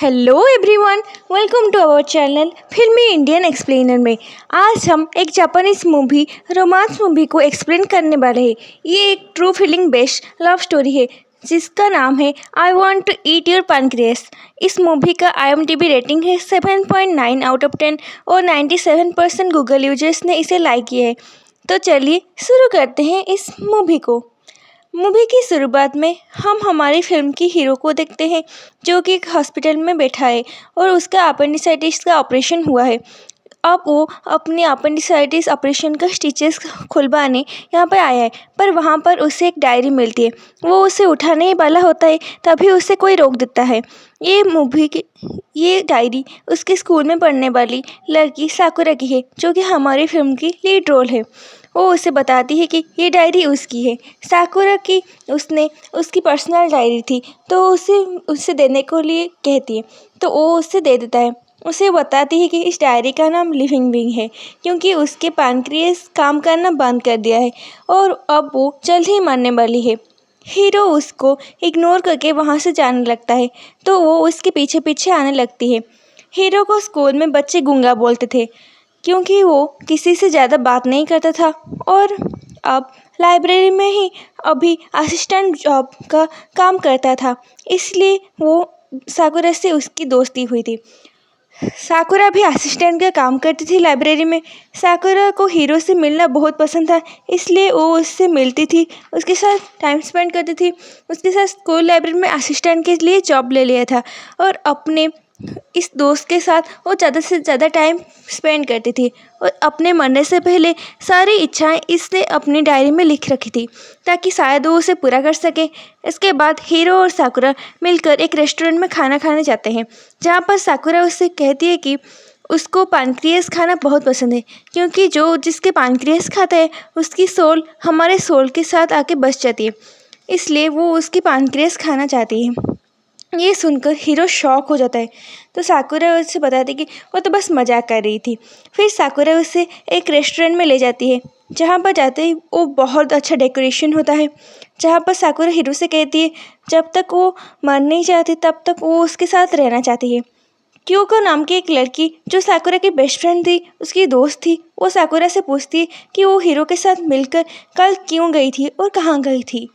Hello everyone, welcome to our channel filmy Indian explainer में। आज हम एक जापानीज मूवी रोमांस मूवी को एक्सप्लेन करने वाले हैं। ये एक true feeling based love story है जिसका नाम है I want to eat your pancreas. इस मूवी का IMDb रेटिंग है 7.9 आउट ऑफ 10 और 97% गूगल यूजर्स ने इसे लाइक किया है। तो चलिए शुरू करते हैं इस मूवी को। मूवी की शुरुआत में हम हमारी फिल्म की हीरो को देखते हैं जो कि एक हॉस्पिटल में बैठा है और उसका अपेंडिसाइटिस का ऑपरेशन हुआ है। अब वो अपने अपेंडिसाइटिस ऑपरेशन का स्टिचेस खुलवाने यहाँ पर आया है, पर वहाँ पर उसे एक डायरी मिलती है। वो उसे उठाने ही वाला होता है, तभी उसे कोई रोक देता है। ये डायरी उसके स्कूल में पढ़ने वाली लड़की साकुरा की है, जो कि हमारी फिल्म की लीड रोल है। वो उसे बताती है कि ये डायरी उसकी है। साकुरा की उसने उसकी पर्सनल डायरी थी, तो उसे देने को लिए कहती है, तो वो उसे दे देता है। उसे बताती है कि इस डायरी का नाम लिविंग बीइंग है, क्योंकि उसके पैनक्रियास काम करना बंद कर दिया है और अब वो जल्द ही मरने वाली है। हीरो उसको इग्नोर करके वहाँ से जाने लगता है, तो वो उसके पीछे पीछे आने लगती है। हीरो को स्कूल में बच्चे गूंगा बोलते थे, क्योंकि वो किसी से ज़्यादा बात नहीं करता था और अब लाइब्रेरी में ही अभी असिस्टेंट जॉब का काम करता था, इसलिए वो साकुरा से उसकी दोस्ती हुई थी। साकुरा भी असिस्टेंट का काम करती थी लाइब्रेरी में। साकुरा को हीरो से मिलना बहुत पसंद था, इसलिए वो उससे मिलती थी, उसके साथ टाइम स्पेंड करती थी। उसके साथ स्कूल लाइब्रेरी में असिस्टेंट के लिए जॉब ले लिया था और अपने इस दोस्त के साथ वो ज़्यादा से ज़्यादा टाइम स्पेंड करती थी और अपने मरने से पहले सारी इच्छाएं इसने अपनी डायरी में लिख रखी थी, ताकि शायद वो उसे पूरा कर सके। इसके बाद हीरो और साकुरा मिलकर एक रेस्टोरेंट में खाना खाने जाते हैं, जहाँ पर साकुरा उससे कहती है कि उसको पैनक्रियास खाना बहुत पसंद है, क्योंकि जो जिसके पैनक्रियास खाता है उसकी सोल हमारे सोल के साथ आके बस जाती है, इसलिए वो उसकी पैनक्रियास खाना चाहती है। ये सुनकर हीरो शॉक हो जाता है, तो साकुरा उससे बताती है कि वो तो बस मजाक कर रही थी। फिर साकुरा उसे एक रेस्टोरेंट में ले जाती है, जहाँ पर जाते ही वो बहुत अच्छा डेकोरेशन होता है, जहाँ पर साकुरा हीरो से कहती है जब तक वो मर नहीं जाती तब तक वो उसके साथ रहना चाहती है। क्योको नाम की एक लड़की जो साकुरा की बेस्ट फ्रेंड थी, उसकी दोस्त थी, वो साकुरा से पूछती है कि वो हीरो के साथ मिलकर कल क्यों गई थी और कहाँ गई थी,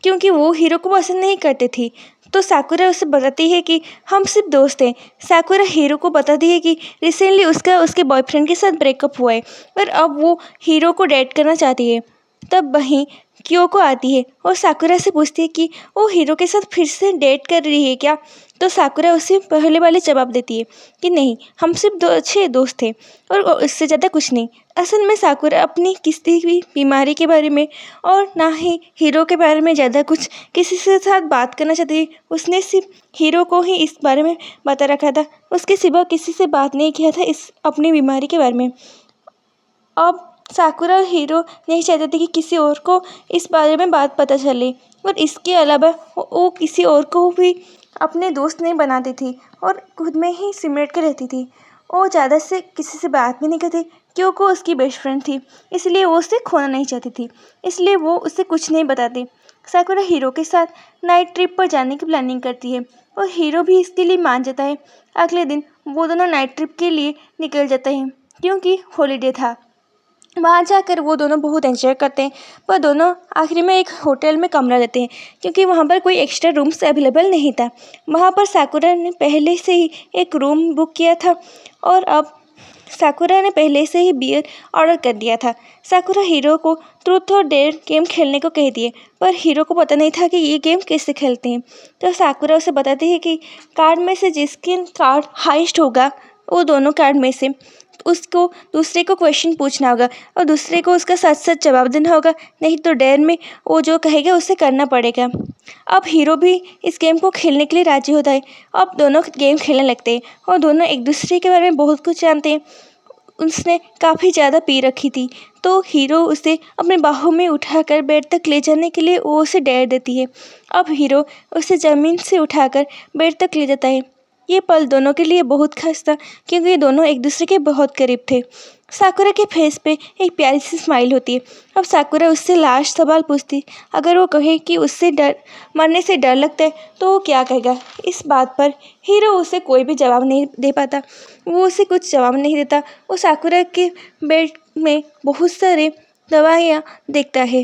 क्योंकि वो हीरो को पसंद नहीं करती थी। तो साकुरा उसे बताती है कि हम सिर्फ दोस्त हैं। साकुरा हीरो को बताती है कि रिसेंटली उसका उसके बॉयफ्रेंड के साथ ब्रेकअप हुआ है और अब वो हीरो को डेट करना चाहती है। तब वहीं क्योको आती है और साकुरा से पूछती है कि वो हीरो के साथ फिर से डेट कर रही है क्या। तो साकुरा उसे पहले वाले जवाब देती है कि नहीं, हम सिर्फ दो अच्छे दोस्त थे और इससे ज़्यादा कुछ नहीं। असल में साकुरा अपनी किसी भी बीमारी के बारे में और ना ही हीरो के बारे में ज़्यादा कुछ किसी से साथ बात करना चाहती थी। उसने सिर्फ हीरो को ही इस बारे में बता रखा था, उसके सिवा किसी से बात नहीं किया था इस अपनी बीमारी के बारे में। अब साकुरा और हीरो नहीं चाहते थे कि किसी और को इस बारे में बात पता चले, और इसके अलावा वो किसी और को भी अपने दोस्त नहीं बनाती थी और खुद में ही सिमट के रहती थी। वो ज़्यादा से किसी से बात भी नहीं करती, क्योंकि उसकी बेस्ट फ्रेंड थी, इसलिए वो उसे खोना नहीं चाहती थी, इसलिए वो उसे कुछ नहीं बताती। साकुरा हीरो के साथ नाइट ट्रिप पर जाने की प्लानिंग करती है और हीरो भी इसके लिए मान जाता है। अगले दिन वो दोनों नाइट ट्रिप के लिए निकल जाते हैं, क्योंकि हॉलीडे था। वहाँ जाकर वो दोनों बहुत एंजॉय करते हैं, पर दोनों आखिरी में एक होटल में कमरा लेते हैं, क्योंकि वहाँ पर कोई एक्स्ट्रा रूम्स अवेलेबल नहीं था। वहाँ पर साकुरा ने पहले से ही एक रूम बुक किया था और अब साकुरा ने पहले से ही बियर ऑर्डर कर दिया था। साकुरा हीरो को ट्रूथ और डेयर गेम खेलने को कहती है, पर हीरो को पता नहीं था कि ये गेम कैसे खेलते हैं। तो साकुरा उसे बताती है कि कार्ड में से जिसके कार्ड हाईएस्ट होगा, वो दोनों कार्ड में से उसको दूसरे को क्वेश्चन पूछना होगा और दूसरे को उसका सच सच जवाब देना होगा, नहीं तो डेयर में वो जो कहेगा उसे करना पड़ेगा। अब हीरो भी इस गेम को खेलने के लिए राजी होता है। अब दोनों गेम खेलने लगते हैं और दोनों एक दूसरे के बारे में बहुत कुछ जानते हैं। उसने काफ़ी ज़्यादा पी रखी थी, तो हीरो उसे अपने बाहों में उठाकर बेड तक ले जाने के लिए वो उसे डेयर देती है। अब हीरो उसे ज़मीन से उठाकर बेड तक ले जाता है। ये पल दोनों के लिए बहुत खास था क्योंकि ये दोनों एक दूसरे के बहुत करीब थे। साकुरा के फेस पे एक प्यारी सी स्माइल होती है। अब साकुरा उससे लास्ट सवाल पूछती, अगर वो कहे कि उससे डर मरने से डर लगता है तो वो क्या कहेगा। इस बात पर हीरो उसे कोई भी जवाब नहीं दे पाता। वो उसे कुछ जवाब नहीं देता। वो साकुरा के बेड में बहुत सारे दवाइयाँ देखता है।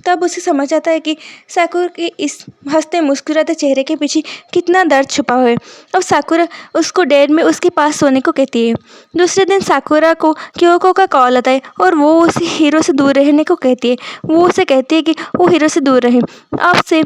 तब उसे समझ आता है कि साकुरा के इस हंसते मुस्कुराते चेहरे के पीछे कितना दर्द छुपा हुआ है। अब साकुरा उसको डैड में उसके पास सोने को कहती है। दूसरे दिन साकुरा को क्योको का कॉल आता है और वो उसे हीरो से दूर रहने को कहती है। वो उसे कहती है कि वो हीरो से दूर रहे। अब से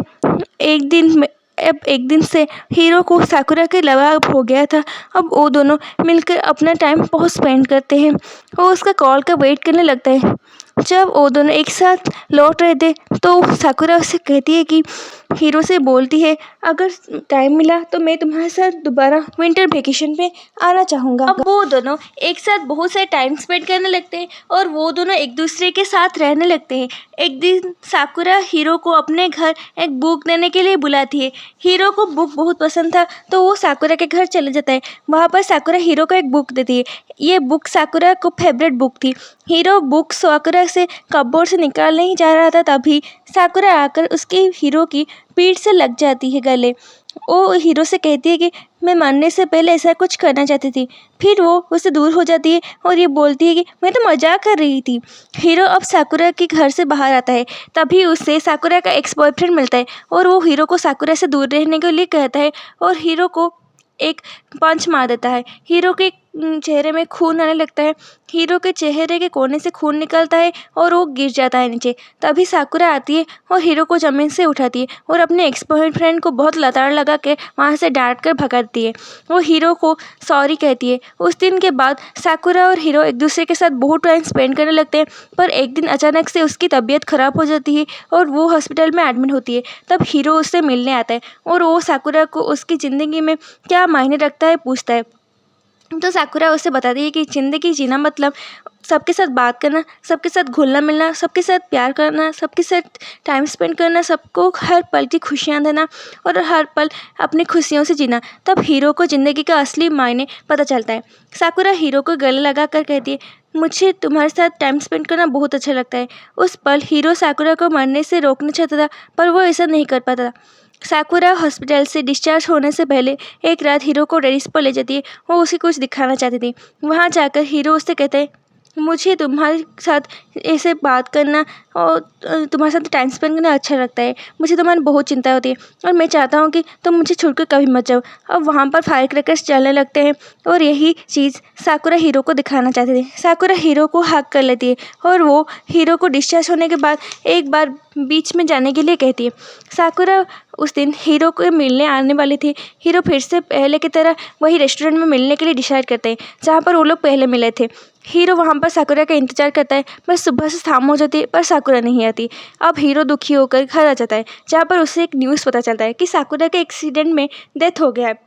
एक दिन में अब एक दिन से हीरो को साकुरा के लगाव हो गया था। अब वो दोनों मिलकर अपना टाइम बहुत स्पेंड करते हैं। वो उसका कॉल का वेट करने लगता है। जब वो दोनों एक साथ लौट रहे थे तो साकुरा उससे कहती है कि हीरो से बोलती है, अगर टाइम मिला तो मैं तुम्हारे साथ दोबारा विंटर वेकेशन पे आना चाहूँगा। अब वो दोनों एक साथ बहुत सारे टाइम स्पेंड करने लगते हैं और वो दोनों एक दूसरे के साथ रहने लगते हैं। एक दिन साकुरा हीरो को अपने घर एक बुक देने के लिए बुलाती है। हीरो को बुक बहुत पसंद था तो वो साकुरा के घर चले जाता है। वहाँ पर साकुरा हीरो को एक बुक देती है। ये बुक साकुरा को फेवरेट बुक थी। हीरो बुक साकुरा से कपबोर्ड से निकालने ही जा रहा था, तभी साकुरा आकर उसके हीरो की पीठ से लग जाती है गले। वो हीरो से कहती है कि मैं मरने से पहले ऐसा कुछ करना चाहती थी। फिर वो उससे दूर हो जाती है और ये बोलती है कि मैं तो मजाक कर रही थी। हीरो अब साकुरा के घर से बाहर आता है। तभी उससे साकुरा का एक्स बॉयफ्रेंड मिलता है और वो हीरो को साकुरा से दूर रहने के लिए कहता है और हीरो को एक पंच मार देता है। हीरो के चेहरे में खून आने लगता है। हीरो के चेहरे के कोने से खून निकलता है और वो गिर जाता है नीचे। तभी साकुरा आती है और हीरो को ज़मीन से उठाती है और अपने एक्स बॉयफ्रेंड को बहुत लताड़ लगा के वहाँ से डांट कर भगाती है। वो हीरो को सॉरी कहती है। उस दिन के बाद साकुरा और हीरो एक दूसरे के साथ बहुत टाइम स्पेंड करने लगते हैं। पर एक दिन अचानक से उसकी तबीयत खराब हो जाती है और वो हॉस्पिटल में एडमिट होती है। तब हीरो उससे मिलने आता है और वो साकुरा को उसकी ज़िंदगी में क्या मायने रखता है पूछता है। तो साकुरा उसे बताती है कि ज़िंदगी जीना मतलब सबके साथ बात करना, सबके साथ घुलना मिलना, सबके साथ प्यार करना, सबके साथ टाइम स्पेंड करना, सबको हर पल की खुशियाँ देना और हर पल अपनी खुशियों से जीना। तब हीरो को ज़िंदगी का असली मायने पता चलता है। साकुरा हीरो को गले लगा कर कहती है, मुझे तुम्हारे साथ टाइम स्पेंड करना बहुत अच्छा लगता है। उस पल हीरो साकुरा को मरने से रोकना चाहता था पर वो ऐसा नहीं कर पाता था। साकुरा हॉस्पिटल से डिस्चार्ज होने से पहले एक रात हीरो को टेरेस पर ले जाती है। वो उसे कुछ दिखाना चाहती थी। वहाँ जाकर हीरो उससे कहते हैं, मुझे तुम्हारे साथ ऐसे बात करना और तुम्हारे साथ टाइम स्पेंड करना अच्छा लगता है। मुझे तुम्हारी बहुत चिंता होती है और मैं चाहता हूँ कि तुम मुझे छोड़कर कभी मत जाओ। अब वहाँ पर फायर क्रैकर्स चलने लगते हैं और यही चीज़ साकुरा हीरो को दिखाना चाहती थी। साकुरा हीरो को हग कर लेती है और वो हीरो को डिस्चार्ज होने के बाद एक बार बीच में जाने के लिए कहती है। साकुरा उस दिन हीरो को मिलने आने वाली थी। हीरो फिर से पहले की तरह वही रेस्टोरेंट में मिलने के लिए डिसाइड करते हैं जहाँ पर वो लोग पहले मिले थे। हीरो वहाँ पर साकुरा का इंतजार करता है पर सुबह से शाम हो जाती है पर साकुरा नहीं आती। अब हीरो दुखी होकर घर आ जाता है जहाँ पर उसे एक न्यूज़ पता चलता है कि साकुरा के एक्सीडेंट में डेथ हो गया है।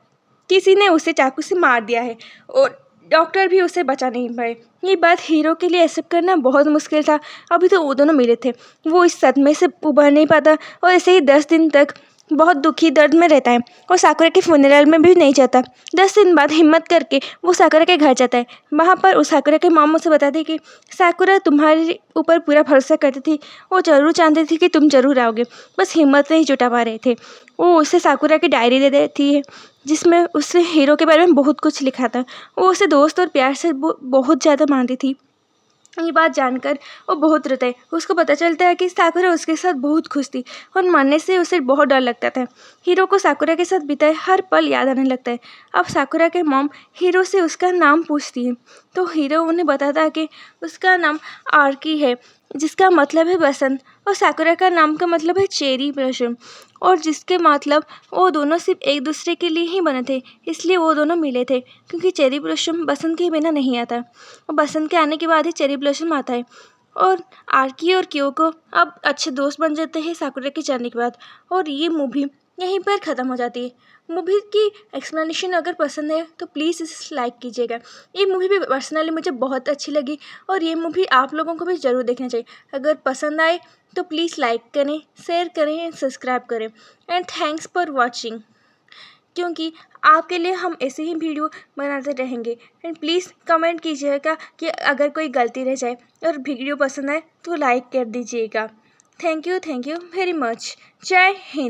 किसी ने उसे चाकू से मार दिया है और डॉक्टर भी उसे बचा नहीं पाए। ये बात हीरो के लिए एक्सेप्ट करना बहुत मुश्किल था। अभी तो वो दोनों मिले थे। वो इस सदमे से उभर नहीं पाता और ऐसे ही 10 दिन तक बहुत दुखी दर्द में रहता है और साकुरा के फ्यूनरल में भी नहीं जाता। 10 दिन बाद हिम्मत करके वो साकुरा के घर जाता है। वहाँ पर उस साकुरा के मॉम उसे बताती है कि साकुरा तुम्हारे ऊपर पूरा भरोसा करती थी। वो ज़रूर चाहती थी कि तुम ज़रूर आओगे, बस हिम्मत नहीं जुटा पा रहे थे। वो उसे साकुरा की डायरी दे देती है जिसमें उससे हीरो के बारे में बहुत कुछ लिखा था। वो उसे दोस्त और प्यार से बहुत ज़्यादा मानती थी। ये बात जानकर वो बहुत रोता है। उसको पता चलता है कि साकुरा उसके साथ बहुत खुश थी और मरने से उसे बहुत डर लगता था। हीरो को साकुरा के साथ बिताए हर पल याद आने लगता है। अब साकुरा के मॉम हीरो से उसका नाम पूछती है तो हीरो उन्हें बताता है कि उसका नाम आर्की है जिसका मतलब है बसंत और साकुरा का नाम का मतलब है चेरी ब्लॉसम और जिसके मतलब वो दोनों सिर्फ एक दूसरे के लिए ही बने थे, इसलिए वो दोनों मिले थे क्योंकि चेरी ब्लॉसम बसंत के बिना नहीं आता और बसंत के आने के बाद ही चेरी ब्लॉसम आता है। और आर्की और क्योको अब अच्छे दोस्त बन जाते हैं साकुरा के जाने के बाद और ये मूवी यहीं पर ख़त्म हो जाती है। मूवी की एक्सप्लेनेशन अगर पसंद है तो प्लीज़ इसे लाइक कीजिएगा। ये मूवी भी पर्सनली मुझे बहुत अच्छी लगी और ये मूवी आप लोगों को भी ज़रूर देखना चाहिए। अगर पसंद आए तो प्लीज़ लाइक करें, शेयर करें, सब्सक्राइब करें एंड थैंक्स फॉर वॉचिंग। क्योंकि आपके लिए हम ऐसे ही वीडियो बनाते रहेंगे। एंड प्लीज़ कमेंट कीजिएगा कि अगर कोई गलती रह जाए और वीडियो पसंद आए तो लाइक कर दीजिएगा। Thank you very much. जय हिंद।